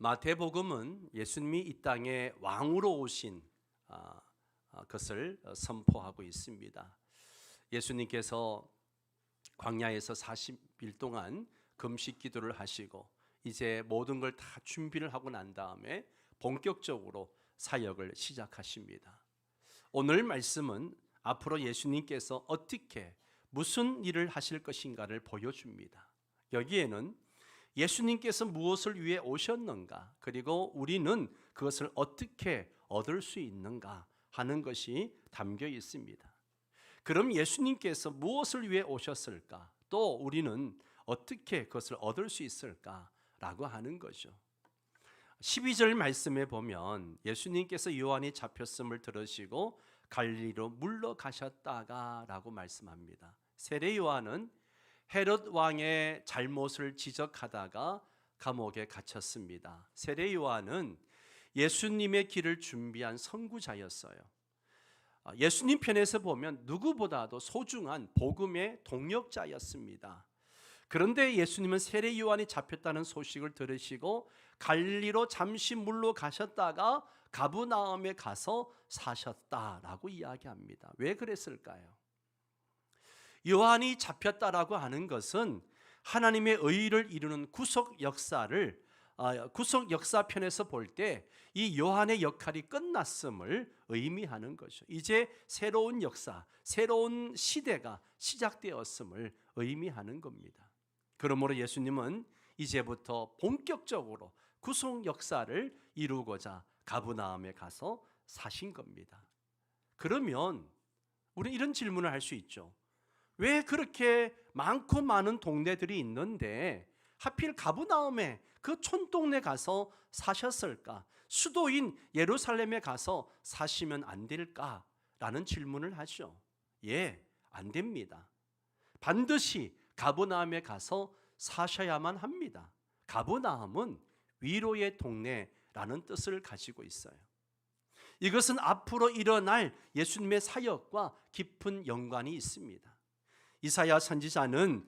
마태복음은 예수님이 이 땅에 왕으로 오신 것을 선포하고 있습니다. 예수님께서 광야에서 40일 동안 금식 기도를 하시고 이제 모든 걸 다 준비를 하고 난 다음에 본격적으로 사역을 시작하십니다. 오늘 말씀은 앞으로 예수님께서 어떻게 무슨 일을 하실 것인가를 보여줍니다. 여기에는 예수님께서 무엇을 위해 오셨는가, 그리고 우리는 그것을 어떻게 얻을 수 있는가 하는 것이 담겨 있습니다. 그럼 예수님께서 무엇을 위해 오셨을까? 또 우리는 어떻게 그것을 얻을 수 있을까라고 하는 거죠. 12절 말씀에 보면 예수님께서 요한이 잡혔음을 들으시고 갈릴리로 물러가셨다가 라고 말씀합니다. 세례 요한은 헤롯 왕의 잘못을 지적하다가 감옥에 갇혔습니다. 세례 요한은 예수님의 길을 준비한 선구자였어요. 예수님 편에서 보면 누구보다도 소중한 복음의 동역자였습니다. 그런데 예수님은 세례 요한이 잡혔다는 소식을 들으시고 갈릴리로 잠시 물러가셨다가 가브나움에 가서 사셨다라고 이야기합니다. 왜 그랬을까요? 요한이 잡혔다라고 하는 것은 하나님의 의를 이루는 구속 역사를 구속 역사편에서 볼 때 이 요한의 역할이 끝났음을 의미하는 거죠. 이제 새로운 역사, 새로운 시대가 시작되었음을 의미하는 겁니다. 그러므로 예수님은 이제부터 본격적으로 구속 역사를 이루고자 가브나움에 가서 사신 겁니다. 그러면 우리는 이런 질문을 할 수 있죠. 왜 그렇게 많고 많은 동네들이 있는데 하필 가브나움에 그 촌동네 가서 사셨을까? 수도인 예루살렘에 가서 사시면 안 될까라는 질문을 하죠. 안 됩니다. 반드시 가브나움에 가서 사셔야만 합니다. 가브나움은 위로의 동네라는 뜻을 가지고 있어요. 이것은 앞으로 일어날 예수님의 사역과 깊은 연관이 있습니다. 이사야 선지자는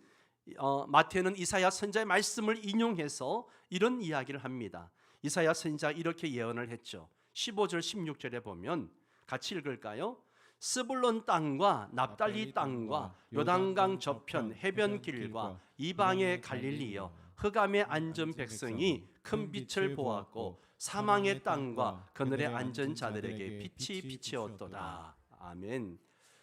마태는 이사야 선지자의 말씀을 인용해서 이런 이야기를 합니다. 이사야 선지자가 이렇게 예언을 했죠. 15절 16절에 보면 같이 읽을까요? 스불론 땅과 납달리 땅과 요단강 저편 해변길과 이방의 갈릴리여, 흑암에 앉은 백성이 큰 빛을 보았고 사망의 땅과 그늘에 앉은 자들에게 빛이 비치었도다. 아멘.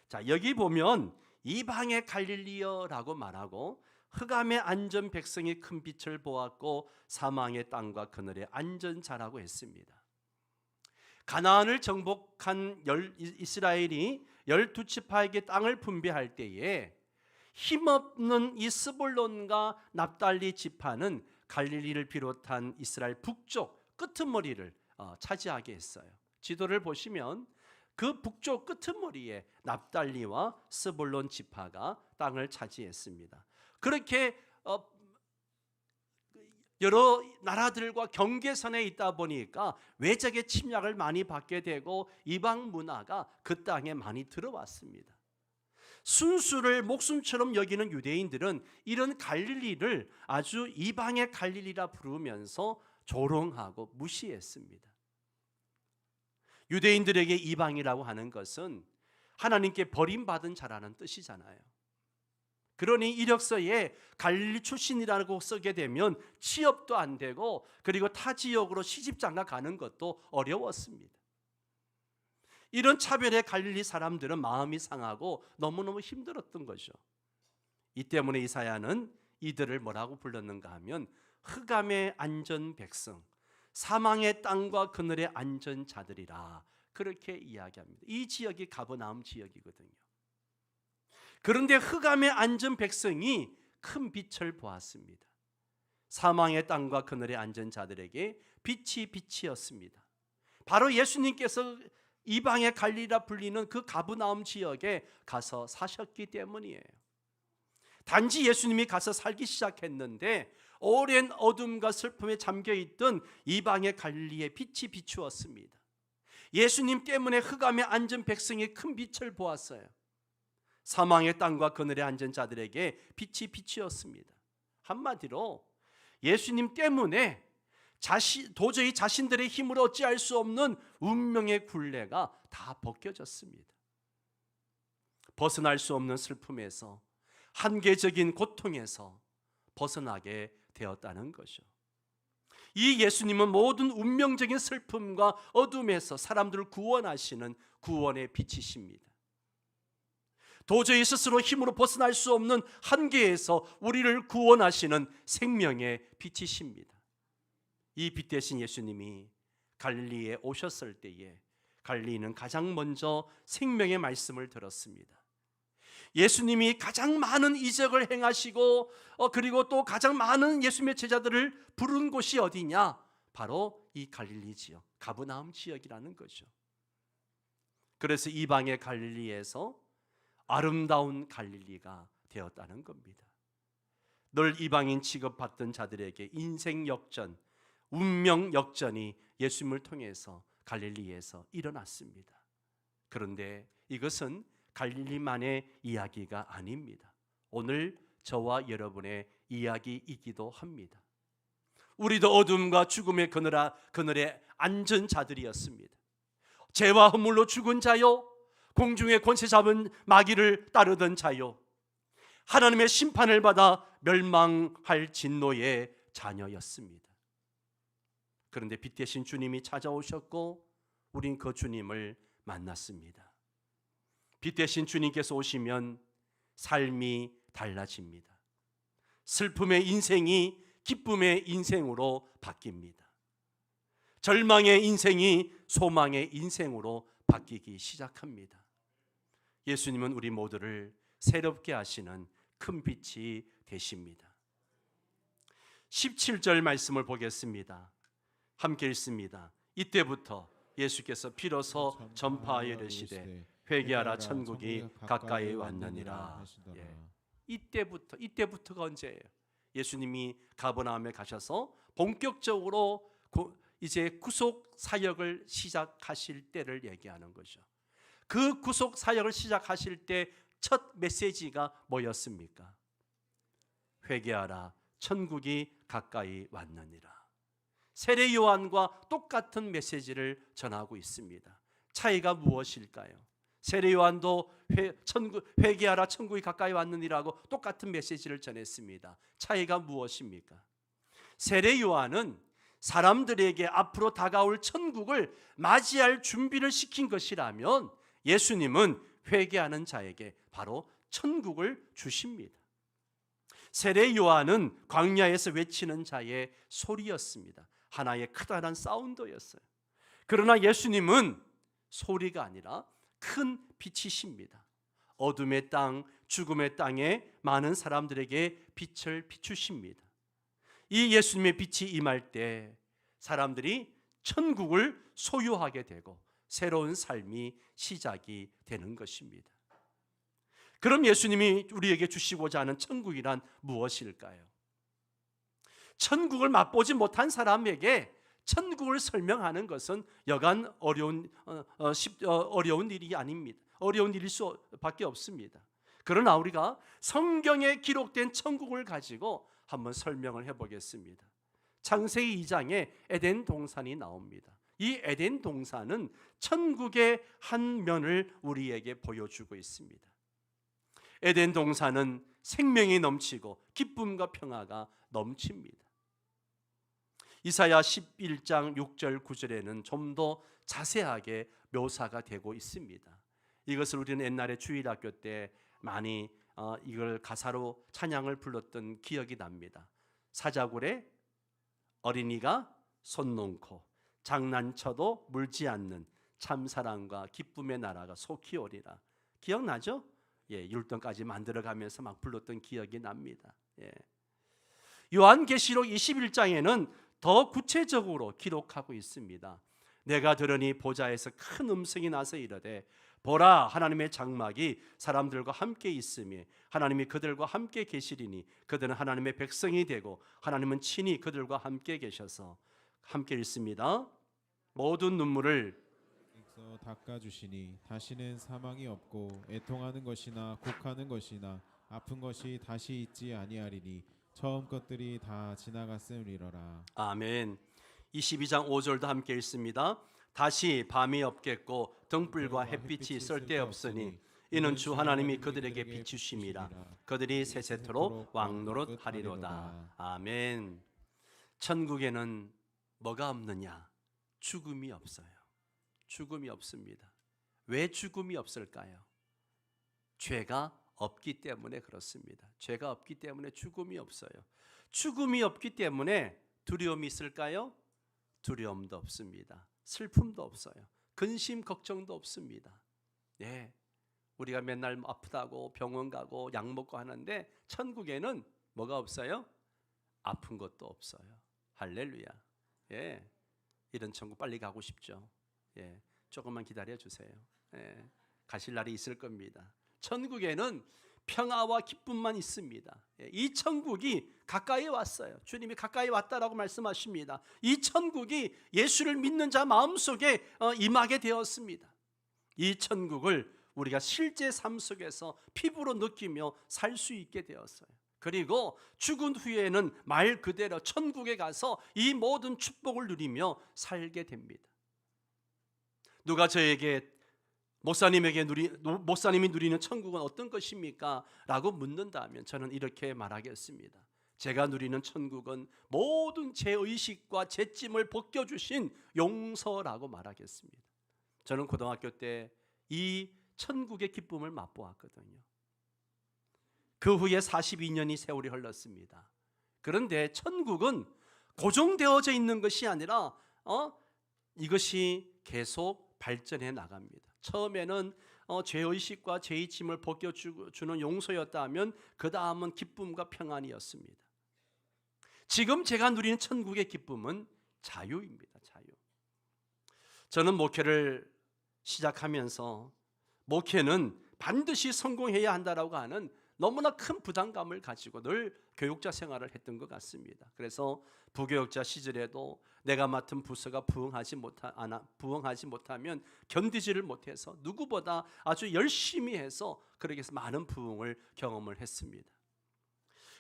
자, 여기 보면 이방의 갈릴리여라고 말하고 흑암에 앉은 백성이 큰 빛을 보았고 사망의 땅과 그늘에 앉은 자라고 했습니다. 가나안을 정복한 이스라엘이 12지파에게 땅을 분배할 때에 힘없는 이 스불론과 납달리 지파는 갈릴리를 비롯한 이스라엘 북쪽 끄트머리를 차지하게 했어요. 지도를 보시면 그 북쪽 끄트머리에 납달리와 스불론 지파가 땅을 차지했습니다. 그렇게 여러 나라들과 경계선에 있다 보니까 외적의 침략을 많이 받게 되고 이방 문화가 그 땅에 많이 들어왔습니다. 순수를 목숨처럼 여기는 유대인들은 이런 갈릴리를 아주 이방의 갈릴리라 부르면서 조롱하고 무시했습니다. 유대인들에게 이방이라고 하는 것은 하나님께 버림받은 자라는 뜻이잖아요. 그러니 이력서에 갈릴리 출신이라고 쓰게 되면 취업도 안 되고 그리고 타 지역으로 시집장가 가는 것도 어려웠습니다. 이런 차별에 갈릴리 사람들은 마음이 상하고 너무너무 힘들었던 거죠. 이 때문에 이사야는 이들을 뭐라고 불렀는가 하면 흑암에 앉은 백성, 사망의 땅과 그늘에 앉은 자들이라 그렇게 이야기합니다. 이 지역이 가버나움 지역이거든요. 그런데 흑암에 앉은 백성이 큰 빛을 보았습니다. 사망의 땅과 그늘에 앉은 자들에게 빛이 빛이었습니다. 바로 예수님께서 이방의 갈릴리라 불리는 그 가브나움 지역에 가서 사셨기 때문이에요. 단지 예수님이 가서 살기 시작했는데 오랜 어둠과 슬픔에 잠겨있던 이방의 갈릴리에 빛이 비추었습니다. 예수님 때문에 흑암에 앉은 백성이 큰 빛을 보았어요. 사망의 땅과 그늘에 앉은 자들에게 빛이 비치었습니다. 한마디로 예수님 때문에 도저히 자신들의 힘으로 어찌할 수 없는 운명의 굴레가 다 벗겨졌습니다. 벗어날 수 없는 슬픔에서, 한계적인 고통에서 벗어나게 되었다는 거죠. 이 예수님은 모든 운명적인 슬픔과 어둠에서 사람들을 구원하시는 구원의 빛이십니다. 도저히 스스로 힘으로 벗어날 수 없는 한계에서 우리를 구원하시는 생명의 빛이십니다. 이 빛 대신 예수님이 갈릴리에 오셨을 때에 갈릴리는 가장 먼저 생명의 말씀을 들었습니다. 예수님이 가장 많은 이적을 행하시고 그리고 또 가장 많은 예수님의 제자들을 부른 곳이 어디냐? 바로 이 갈릴리 지역, 가브나움 지역이라는 거죠. 그래서 이방의 갈릴리에서 아름다운 갈릴리가 되었다는 겁니다. 늘 이방인 취급받던 자들에게 인생 역전, 운명 역전이 예수님을 통해서 갈릴리에서 일어났습니다. 그런데 이것은 갈릴리만의 이야기가 아닙니다. 오늘 저와 여러분의 이야기이기도 합니다. 우리도 어둠과 죽음의 그늘에 앉은 자들이었습니다. 죄와 허물로 죽은 자요, 공중의 권세 잡은 마귀를 따르던 자요, 하나님의 심판을 받아 멸망할 진노의 자녀였습니다. 그런데 빛 대신 주님이 찾아오셨고 우린 그 주님을 만났습니다. 빛 대신 주님께서 오시면 삶이 달라집니다. 슬픔의 인생이 기쁨의 인생으로 바뀝니다. 절망의 인생이 소망의 인생으로 바뀌기 시작합니다. 예수님은 우리 모두를 새롭게 하시는 큰 빛이 되십니다. 17절 말씀을 보겠습니다. 함께 읽습니다. 이때부터 예수께서 비로소 전파하여 이르시되 회개하라, 천국이 가까이 왔느니라. 이때부터가 언제예요? 예수님이 가버나움에 가셔서 본격적으로 이제 구속 사역을 시작하실 때를 얘기하는 거죠. 그 구속 사역을 시작하실 때 첫 메시지가 뭐였습니까? 회개하라, 천국이 가까이 왔느니라. 세례 요한과 똑같은 메시지를 전하고 있습니다. 차이가 무엇일까요? 세례 요한도 회개하라, 천국이 가까이 왔느니라고 똑같은 메시지를 전했습니다. 차이가 무엇입니까? 세례 요한은 사람들에게 앞으로 다가올 천국을 맞이할 준비를 시킨 것이라면 예수님은 회개하는 자에게 바로 천국을 주십니다. 세례 요한은 광야에서 외치는 자의 소리였습니다. 하나의 크다란 사운드였어요. 그러나 예수님은 소리가 아니라 큰 빛이십니다. 어둠의 땅, 죽음의 땅에 많은 사람들에게 빛을 비추십니다. 이 예수님의 빛이 임할 때 사람들이 천국을 소유하게 되고 새로운 삶이 시작이 되는 것입니다. 그럼 예수님이 우리에게 주시고자 하는 천국이란 무엇일까요? 천국을 맛보지 못한 사람에게 천국을 설명하는 것은 여간 어려운 일이 아닙니다. 어려운 일일 수밖에 없습니다. 그러나 우리가 성경에 기록된 천국을 가지고 한번 설명을 해보겠습니다. 창세기 2장에 에덴 동산이 나옵니다. 이 에덴 동산은 천국의 한 면을 우리에게 보여주고 있습니다. 에덴 동산은 생명이 넘치고 기쁨과 평화가 넘칩니다. 이사야 11장 6절 9절에는 좀 더 자세하게 묘사가 되고 있습니다. 이것을 우리는 옛날에 주일학교 때 많이 이걸 가사로 찬양을 불렀던 기억이 납니다. 사자굴에 어린이가 손 놓고 장난쳐도 물지 않는 참사랑과 기쁨의 나라가 속히 오리라. 기억나죠? 율동까지 만들어가면서 막 불렀던 기억이 납니다. 요한계시록 21장에는 더 구체적으로 기록하고 있습니다. 내가 들으니 보좌에서 큰 음성이 나서 이르되 보라, 하나님의 장막이 사람들과 함께 있으며 하나님이 그들과 함께 계시리니 그들은 하나님의 백성이 되고 하나님은 친히 그들과 함께 계셔서, 함께 읽습니다. 모든 눈물을 닦아주시니 다시는 사망이 없고 애통하는 것이나 곡하는 것이나 아픈 것이 다시 있지 아니하리니 처음 것들이 다 지나갔음이러라. 아멘. 22장 5절도 함께 읽습니다. 다시 밤이 없겠고 등불과 햇빛이 쓸데없으니 이는 주 하나님이 그들에게 비추심이라. 그들이 세세토록 왕노릇 하리로다. 아멘. 천국에는 뭐가 없느냐? 죽음이 없어요. 죽음이 없습니다. 왜 죽음이 없을까요? 죄가 없기 때문에 그렇습니다. 죄가 없기 때문에 죽음이 없어요. 죽음이 없기 때문에 두려움이 있을까요? 두려움도 없습니다. 슬픔도 없어요. 근심 걱정도 없습니다. 예, 우리가 맨날 아프다고 병원 가고 약 먹고 하는데 천국에는 뭐가 없어요? 아픈 것도 없어요. 할렐루야. 예, 이런 천국 빨리 가고 싶죠. 예, 조금만 기다려 주세요. 예, 가실 날이 있을 겁니다. 천국에는 평화와 기쁨만 있습니다. 이 천국이 가까이 왔어요. 주님이 가까이 왔다라고 말씀하십니다. 이 천국이 예수를 믿는 자 마음속에 임하게 되었습니다. 이 천국을 우리가 실제 삶 속에서 피부로 느끼며 살 수 있게 되었어요. 그리고 죽은 후에는 말 그대로 천국에 가서 이 모든 축복을 누리며 살게 됩니다. 누가 저에게 목사님이 누리는 천국은 어떤 것입니까? 라고 묻는다면 저는 이렇게 말하겠습니다. 제가 누리는 천국은 모든 제 의식과 제 찜을 벗겨주신 용서라고 말하겠습니다. 저는 고등학교 때 이 천국의 기쁨을 맛보았거든요. 그 후에 42년이 세월이 흘렀습니다. 그런데 천국은 고정되어져 있는 것이 아니라 이것이 계속 발전해 나갑니다. 처음에는 죄의식과 죄의 짐을 벗겨주는 용서였다면 그 다음은 기쁨과 평안이었습니다. 지금 제가 누리는 천국의 기쁨은 자유입니다. 자유. 저는 목회를 시작하면서 목회는 반드시 성공해야 한다라고 하는 너무나 큰 부담감을 가지고 늘 교육자 생활을 했던 것 같습니다. 그래서 부교육자 시절에도 내가 맡은 부서가 부응하지 못하면 견디지를 못해서 누구보다 아주 열심히 해서 그렇게 해서 많은 부응을 경험을 했습니다.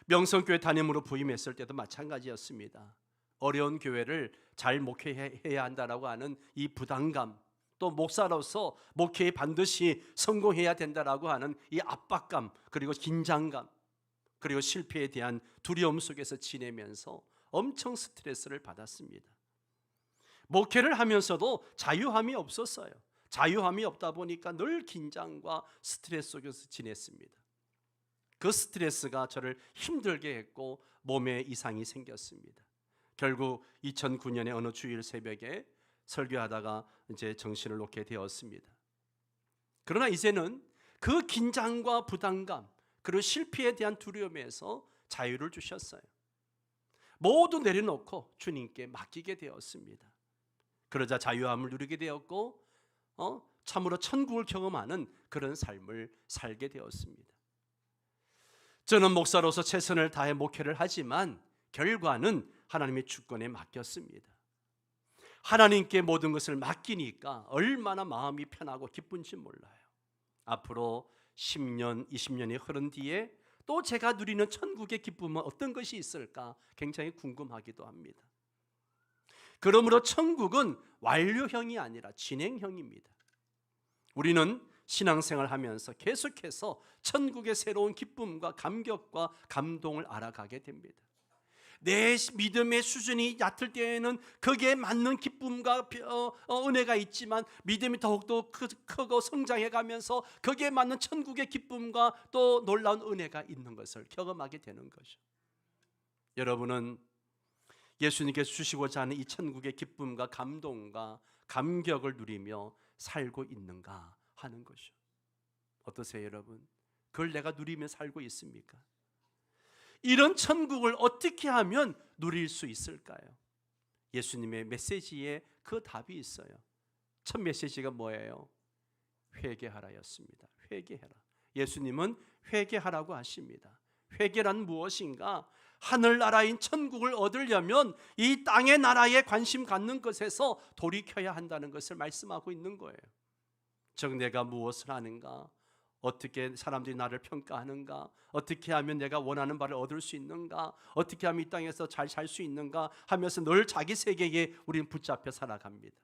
명성교회 담임으로 부임했을 때도 마찬가지였습니다. 어려운 교회를 잘 목회해야 한다라고 하는 이 부담감, 또 목사로서 목회에 반드시 성공해야 된다라고 하는 이 압박감, 그리고 긴장감, 그리고 실패에 대한 두려움 속에서 지내면서 엄청 스트레스를 받았습니다. 목회를 하면서도 자유함이 없었어요. 자유함이 없다 보니까 늘 긴장과 스트레스 속에서 지냈습니다. 그 스트레스가 저를 힘들게 했고 몸에 이상이 생겼습니다. 결국 2009년에 어느 주일 새벽에 설교하다가 이제 정신을 놓게 되었습니다. 그러나 이제는 그 긴장과 부담감, 그리고 실패에 대한 두려움에서 자유를 주셨어요. 모두 내려놓고 주님께 맡기게 되었습니다. 그러자 자유함을 누리게 되었고 참으로 천국을 경험하는 그런 삶을 살게 되었습니다. 저는 목사로서 최선을 다해 목회를 하지만 결과는 하나님의 주권에 맡겼습니다. 하나님께 모든 것을 맡기니까 얼마나 마음이 편하고 기쁜지 몰라요. 앞으로 10년, 20년이 흐른 뒤에 또 제가 누리는 천국의 기쁨은 어떤 것이 있을까 굉장히 궁금하기도 합니다. 그러므로 천국은 완료형이 아니라 진행형입니다. 우리는 신앙생활 하면서 계속해서 천국의 새로운 기쁨과 감격과 감동을 알아가게 됩니다. 내 믿음의 수준이 얕을 때에는 거기에 맞는 기쁨과 은혜가 있지만 믿음이 더욱더 크고 성장해 가면서 거기에 맞는 천국의 기쁨과 또 놀라운 은혜가 있는 것을 경험하게 되는 거죠. 여러분은 예수님께서 주시고자 하는 이 천국의 기쁨과 감동과 감격을 누리며 살고 있는가 하는 것이죠. 어떠세요, 여러분? 그걸 내가 누리며 살고 있습니까? 이런 천국을 어떻게 하면 누릴 수 있을까요? 예수님의 메시지에 그 답이 있어요. 첫 메시지가 뭐예요? 회개하라였습니다. 회개해라. 예수님은 회개하라고 하십니다. 회개란 무엇인가? 하늘나라인 천국을 얻으려면 이 땅의 나라에 관심 갖는 것에서 돌이켜야 한다는 것을 말씀하고 있는 거예요. 즉 내가 무엇을 하는가? 어떻게 사람들이 나를 평가하는가? 어떻게 하면 내가 원하는 바를 얻을 수 있는가? 어떻게 하면 이 땅에서 잘 살 수 있는가? 하면서 늘 자기 세계에 우리는 붙잡혀 살아갑니다.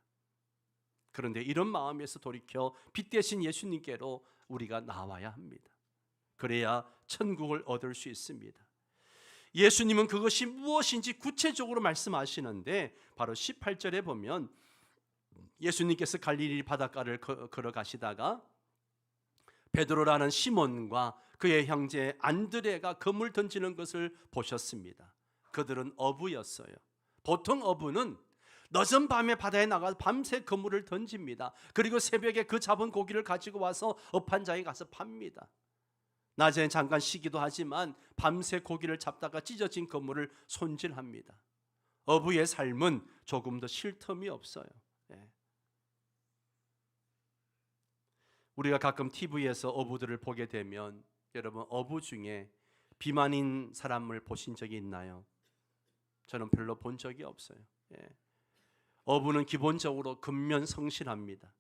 그런데 이런 마음에서 돌이켜 빛 대신 예수님께로 우리가 나와야 합니다. 그래야 천국을 얻을 수 있습니다. 예수님은 그것이 무엇인지 구체적으로 말씀하시는데 바로 18절에 보면 예수님께서 갈릴리 바닷가를 걸어가시다가 베드로라는 시몬과 그의 형제 안드레가 그물 던지는 것을 보셨습니다. 그들은 어부였어요. 보통 어부는 늦은 밤에 바다에 나가 밤새 그물을 던집니다. 그리고 새벽에 그 잡은 고기를 가지고 와서 업한장에 가서 팝니다. 낮에는 잠깐 쉬기도 하지만 밤새 고기를 잡다가 찢어진 그물을 손질합니다. 어부의 삶은 조금 더 쉴 틈이 없어요. 우리가 가끔 TV에서 어부들을 보게 되면 여러분 어부 중에 비만인 사람을 보신 적이 있나요? 저는 별로 본 적이 없어요. 어부는 기본적으로 근면성실합니다.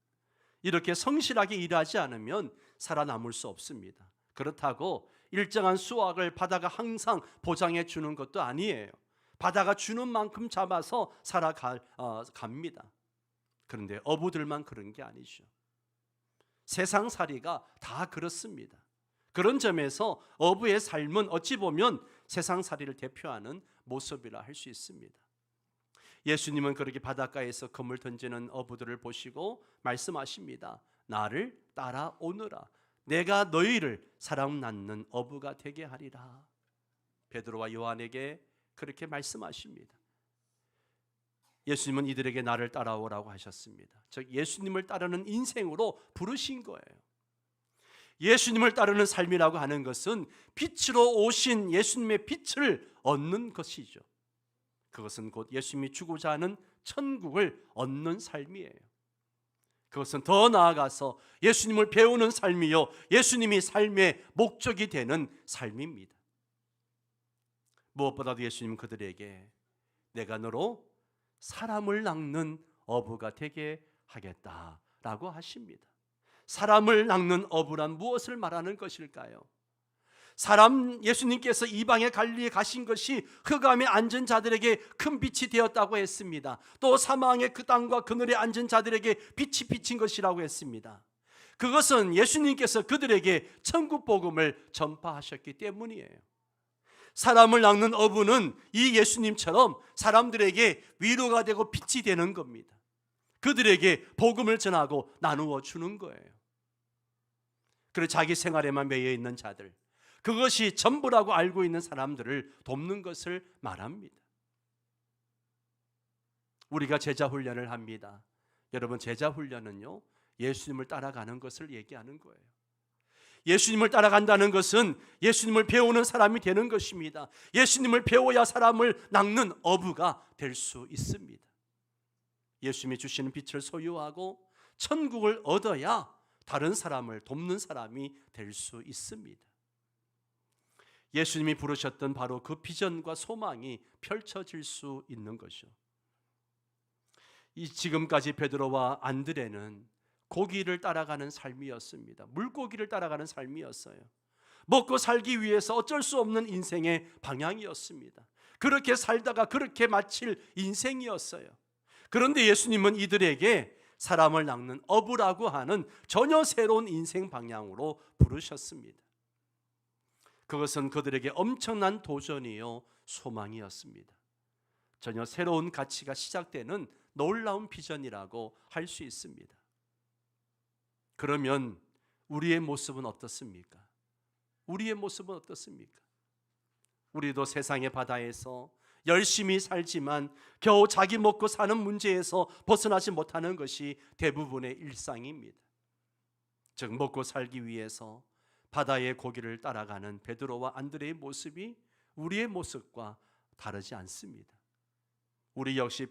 이렇게 성실하게 일하지 않으면 살아남을 수 없습니다. 그렇다고 일정한 수확을 바다가 항상 보장해 주는 것도 아니에요. 바다가 주는 만큼 잡아서 살아갑니다. 그런데 어부들만 그런 게 아니죠. 세상살이가 다 그렇습니다. 그런 점에서 어부의 삶은 어찌 보면 세상살이를 대표하는 모습이라 할 수 있습니다. 예수님은 그렇게 바닷가에서 그물 던지는 어부들을 보시고 말씀하십니다. 나를 따라오너라. 내가 너희를 사람 낳는 어부가 되게 하리라. 베드로와 요한에게 그렇게 말씀하십니다. 예수님은 이들에게 나를 따라오라고 하셨습니다. 즉 예수님을 따르는 인생으로 부르신 거예요. 예수님을 따르는 삶이라고 하는 것은 빛으로 오신 예수님의 빛을 얻는 것이죠. 그것은 곧 예수님이 주고자 하는 천국을 얻는 삶이에요. 그것은 더 나아가서 예수님을 배우는 삶이요, 예수님이 삶의 목적이 되는 삶입니다. 무엇보다도 예수님은 그들에게 내가 너로 사람을 낚는 어부가 되게 하겠다라고 하십니다. 사람을 낚는 어부란 무엇을 말하는 것일까요? 예수님께서 이방의 갈릴리에 가신 것이 흑암에 앉은 자들에게 큰 빛이 되었다고 했습니다. 또 사망의 그 땅과 그늘에 앉은 자들에게 빛이 비친 것이라고 했습니다. 그것은 예수님께서 그들에게 천국 복음을 전파하셨기 때문이에요. 사람을 낚는 어부는 이 예수님처럼 사람들에게 위로가 되고 빛이 되는 겁니다. 그들에게 복음을 전하고 나누어 주는 거예요. 그리고 자기 생활에만 매여 있는 자들, 그것이 전부라고 알고 있는 사람들을 돕는 것을 말합니다. 우리가 제자 훈련을 합니다. 여러분, 제자 훈련은요, 예수님을 따라가는 것을 얘기하는 거예요. 예수님을 따라간다는 것은 예수님을 배우는 사람이 되는 것입니다. 예수님을 배워야 사람을 낚는 어부가 될 수 있습니다. 예수님이 주시는 빛을 소유하고 천국을 얻어야 다른 사람을 돕는 사람이 될 수 있습니다. 예수님이 부르셨던 바로 그 비전과 소망이 펼쳐질 수 있는 것이죠. 지금까지 베드로와 안드레는 고기를 따라가는 삶이었습니다. 물고기를 따라가는 삶이었어요. 먹고 살기 위해서 어쩔 수 없는 인생의 방향이었습니다. 그렇게 살다가 그렇게 마칠 인생이었어요. 그런데 예수님은 이들에게 사람을 낚는 어부라고 하는 전혀 새로운 인생 방향으로 부르셨습니다. 그것은 그들에게 엄청난 도전이요, 소망이었습니다. 전혀 새로운 가치가 시작되는 놀라운 비전이라고 할 수 있습니다. 그러면 우리의 모습은 어떻습니까? 우리의 모습은 어떻습니까? 우리도 세상의 바다에서 열심히 살지만 겨우 자기 먹고 사는 문제에서 벗어나지 못하는 것이 대부분의 일상입니다. 즉 먹고 살기 위해서 바다의 고기를 따라가는 베드로와 안드레의 모습이 우리의 모습과 다르지 않습니다. 우리 역시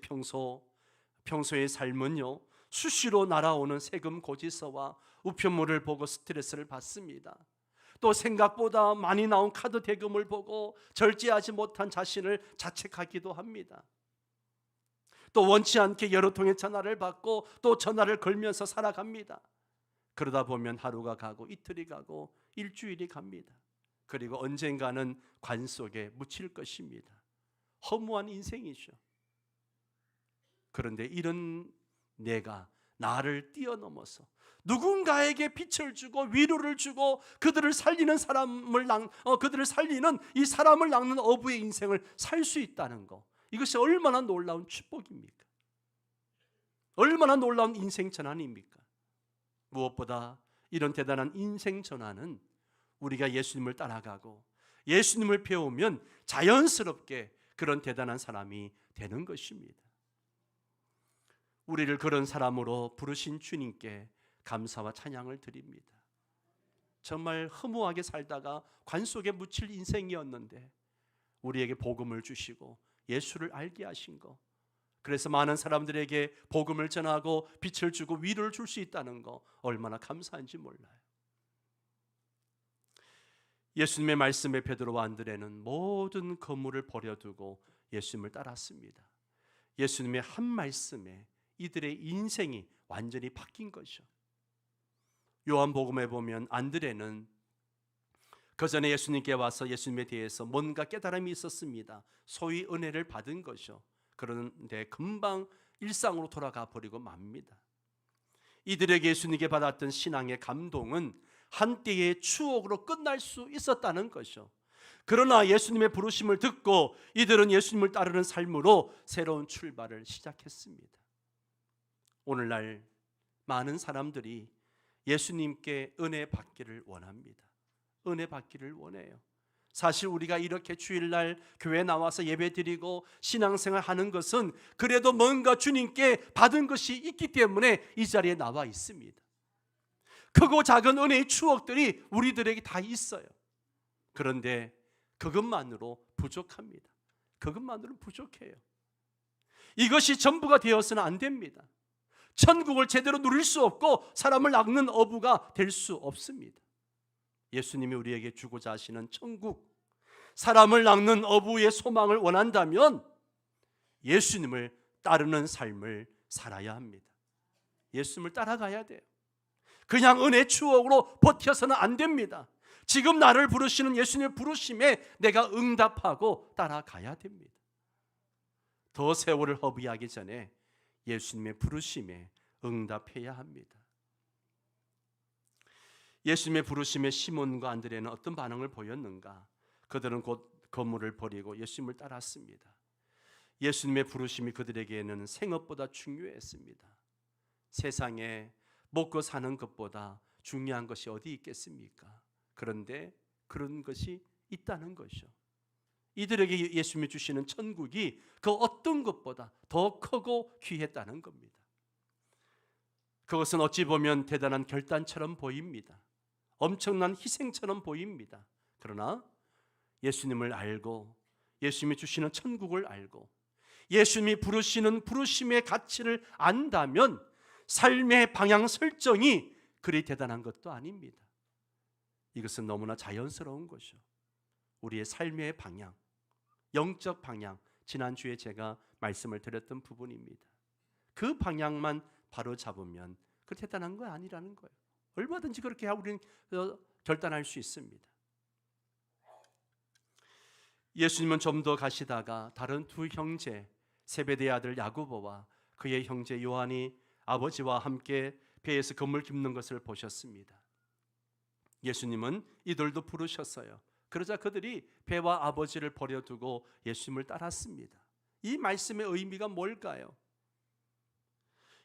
평소의 삶은요, 수시로 날아오는 세금 고지서와 우편물을 보고 스트레스를 받습니다. 또 생각보다 많이 나온 카드 대금을 보고 절제하지 못한 자신을 자책하기도 합니다. 또 원치 않게 여러 통의 전화를 받고 또 전화를 걸면서 살아갑니다. 그러다 보면 하루가 가고 이틀이 가고 일주일이 갑니다. 그리고 언젠가는 관 속에 묻힐 것입니다. 허무한 인생이죠. 그런데 이런 내가 나를 뛰어넘어서 누군가에게 빛을 주고 위로를 주고 그들을 살리는 이 사람을 낚는 어부의 인생을 살 수 있다는 것, 이것이 얼마나 놀라운 축복입니까? 얼마나 놀라운 인생 전환입니까? 무엇보다 이런 대단한 인생 전환은 우리가 예수님을 따라가고 예수님을 배우면 자연스럽게 그런 대단한 사람이 되는 것입니다. 우리를 그런 사람으로 부르신 주님께 감사와 찬양을 드립니다. 정말 허무하게 살다가 관 속에 묻힐 인생이었는데 우리에게 복음을 주시고 예수를 알게 하신 것, 그래서 많은 사람들에게 복음을 전하고 빛을 주고 위로를 줄 수 있다는 거 얼마나 감사한지 몰라요. 예수님의 말씀에 베드로와 안드레는 모든 거물을 버려두고 예수님을 따랐습니다. 예수님의 한 말씀에 이들의 인생이 완전히 바뀐 것이죠. 요한복음에 보면 안드레는 그 전에 예수님께 와서 예수님에 대해서 뭔가 깨달음이 있었습니다. 소위 은혜를 받은 것이죠. 그런데 금방 일상으로 돌아가 버리고 맙니다. 이들에게 예수님께 받았던 신앙의 감동은 한때의 추억으로 끝날 수 있었다는 것이죠. 그러나 예수님의 부르심을 듣고 이들은 예수님을 따르는 삶으로 새로운 출발을 시작했습니다. 오늘날 많은 사람들이 예수님께 은혜 받기를 원합니다. 은혜 받기를 원해요. 사실 우리가 이렇게 주일날 교회 나와서 예배드리고 신앙생활 하는 것은 그래도 뭔가 주님께 받은 것이 있기 때문에 이 자리에 나와 있습니다. 크고 작은 은혜의 추억들이 우리들에게 다 있어요. 그런데 그것만으로 부족합니다. 그것만으로는 부족해요. 이것이 전부가 되어서는 안 됩니다. 천국을 제대로 누릴 수 없고 사람을 낚는 어부가 될 수 없습니다. 예수님이 우리에게 주고자 하시는 천국, 사람을 낚는 어부의 소망을 원한다면 예수님을 따르는 삶을 살아야 합니다. 예수님을 따라가야 돼요. 그냥 은혜 추억으로 버텨서는 안 됩니다. 지금 나를 부르시는 예수님의 부르심에 내가 응답하고 따라가야 됩니다. 더 세월을 허비하기 전에 예수님의 부르심에 응답해야 합니다. 예수님의 부르심에 시몬과 안드레는 어떤 반응을 보였는가? 그들은 곧 거물을 버리고 예수님을 따랐습니다. 예수님의 부르심이 그들에게는 생업보다 중요했습니다. 세상에 먹고 사는 것보다 중요한 것이 어디 있겠습니까? 그런데 그런 것이 있다는 것이죠. 이들에게 예수님이 주시는 천국이 그 어떤 것보다 더 크고 귀했다는 겁니다. 그것은 어찌 보면 대단한 결단처럼 보입니다. 엄청난 희생처럼 보입니다. 그러나 예수님을 알고 예수님이 주시는 천국을 알고 예수님이 부르시는 부르심의 가치를 안다면 삶의 방향 설정이 그리 대단한 것도 아닙니다. 이것은 너무나 자연스러운 것이죠. 우리의 삶의 방향, 영적 방향, 지난주에 제가 말씀을 드렸던 부분입니다. 그 방향만 바로 잡으면 그 대단한 거 아니라는 거예요. 얼마든지 그렇게 하고 우리는 결단할 수 있습니다. 예수님은 좀 더 가시다가 다른 두 형제, 세베대의 아들 야고보와 그의 형제 요한이 아버지와 함께 배에서 그물 깁는 것을 보셨습니다. 예수님은 이들도 부르셨어요. 그러자 그들이 배와 아버지를 버려두고 예수님을 따랐습니다. 이 말씀의 의미가 뭘까요?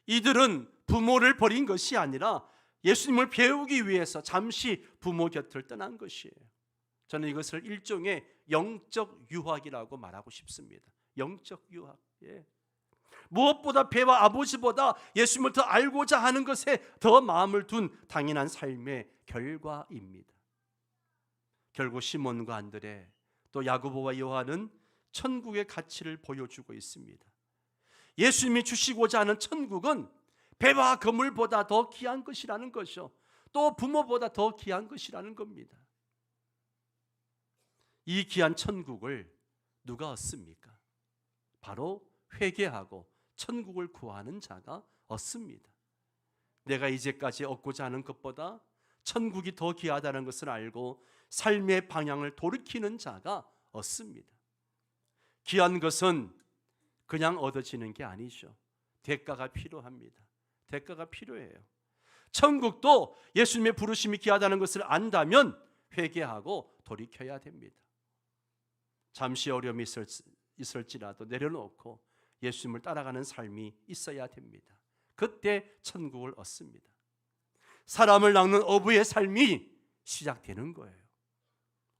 이들은 부모를 버린 것이 아니라 예수님을 배우기 위해서 잠시 부모 곁을 떠난 것이에요. 저는 이것을 일종의 영적 유학이라고 말하고 싶습니다. 영적 유학. 예. 무엇보다 배와 아버지보다 예수님을 더 알고자 하는 것에 더 마음을 둔 당연한 삶의 결과입니다. 결국 시몬과 안드레 또 야고보와 요한은 천국의 가치를 보여주고 있습니다. 예수님이 주시고자 하는 천국은 배와 그물보다 더 귀한 것이라는 것이요, 또 부모보다 더 귀한 것이라는 겁니다. 이 귀한 천국을 누가 얻습니까? 바로 회개하고 천국을 구하는 자가 얻습니다. 내가 이제까지 얻고자 하는 것보다 천국이 더 귀하다는 것을 알고 삶의 방향을 돌이키는 자가 얻습니다. 귀한 것은 그냥 얻어지는 게 아니죠. 대가가 필요합니다. 대가가 필요해요. 천국도 예수님의 부르심이 귀하다는 것을 안다면 회개하고 돌이켜야 됩니다. 잠시 어려움이 있을지라도 내려놓고 예수님을 따라가는 삶이 있어야 됩니다. 그때 천국을 얻습니다. 사람을 낚는 어부의 삶이 시작되는 거예요.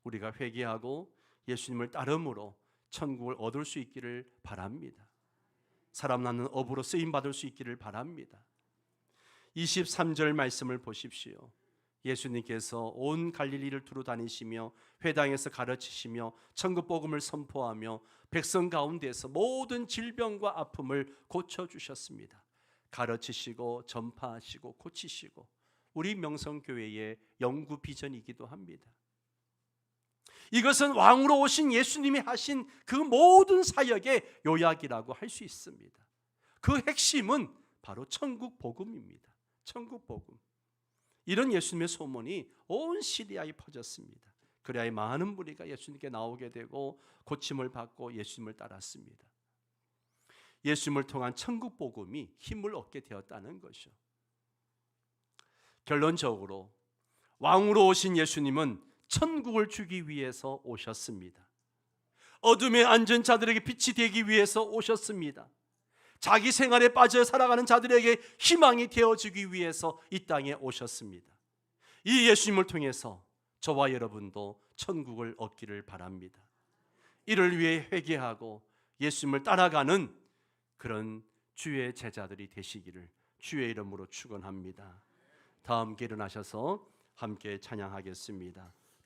우리가 회개하고 예수님을 따름으로 천국을 얻을 수 있기를 바랍니다. 사람 낚는 어부로 쓰임 받을 수 있기를 바랍니다. 23절 말씀을 보십시오. 예수님께서 온 갈릴리를 두루 다니시며 회당에서 가르치시며 천국 복음을 선포하며 백성 가운데서 모든 질병과 아픔을 고쳐 주셨습니다. 가르치시고 전파하시고 고치시고 우리 명성교회의 영구 비전이기도 합니다. 이것은 왕으로 오신 예수님이 하신 그 모든 사역의 요약이라고 할 수 있습니다. 그 핵심은 바로 천국 복음입니다. 천국 복음. 이런 예수님의 소문이 온 시리아에 퍼졌습니다. 그래야 많은 무리가 예수님께 나오게 되고 고침을 받고 예수님을 따랐습니다. 예수님을 통한 천국 복음이 힘을 얻게 되었다는 것이죠. 결론적으로 왕으로 오신 예수님은 천국을 주기 위해서 오셨습니다. 어둠에 앉은 자들에게 빛이 되기 위해서 오셨습니다. 자기 생활에 빠져 살아가는 자들에게 희망이 되어주기 위해서 이 땅에 오셨습니다. 이 예수님을 통해서 저와 여러분도 천국을 얻기를 바랍니다. 이를 위해 회개하고 예수님을 따라가는 그런 주의 제자들이 되시기를 주의 이름으로 축원합니다. 다 함께 일어나셔서 함께 찬양하겠습니다.